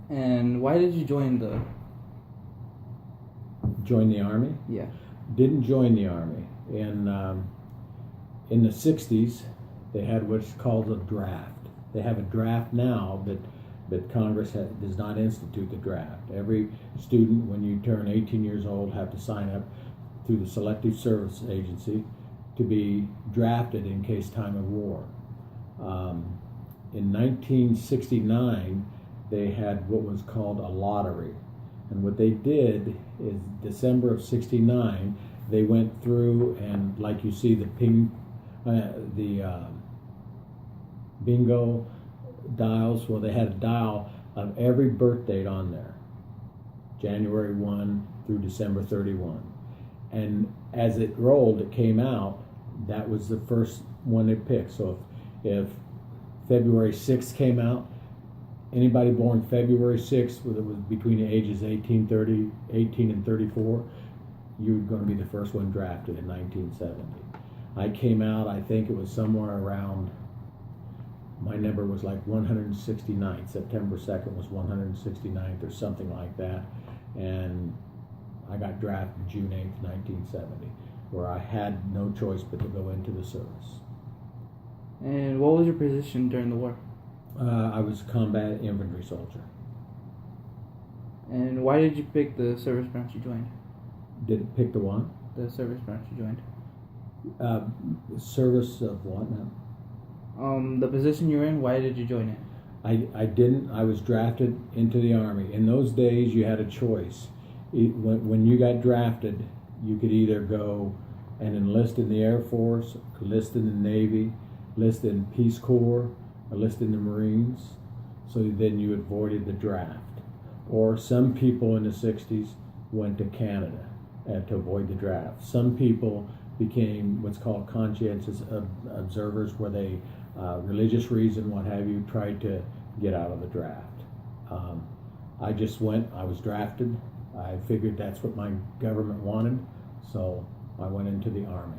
And why did you join the? Join the Army? Yeah. Didn't join the Army. In the 60s, they had what's called a draft. They have a draft now, but Congress does not institute the draft. Every student, when you turn 18 years old, have to sign up through the Selective Service Agency to be drafted in case time of war. In 1969, they had what was called a lottery. And what they did is December of 69, they went through and, like you see the bingo dials, well, they had a dial of every birth date on there, January 1 through December 31. And as it rolled, it came out, that was the first one they picked. So if February 6th came out, anybody born February 6th, that was between the ages 18 and 34, you were going to be the first one drafted in 1970. I came out, I think it was somewhere around, my number was like 169th. September 2nd was 169th or something like that. And I got drafted June 8th, 1970, where I had no choice but to go into the service. And what was your position during the war? I was a combat infantry soldier. And why did you pick the service branch you joined? Did it pick the one? The service branch you joined. Service of what now? The position you're in, why did you join it? I didn't. I was drafted into the Army. In those days, you had a choice. When you got drafted, you could either go and enlist in the Air Force, enlist in the Navy, enlist in Peace Corps, enlist in the Marines. So then you avoided the draft. Or some people in the 60s went to Canada to avoid the draft. Some people became what's called conscientious observers, where they, religious reason, what have you, tried to get out of the draft. I just went, I was drafted. I figured that's what my government wanted, so I went into the Army.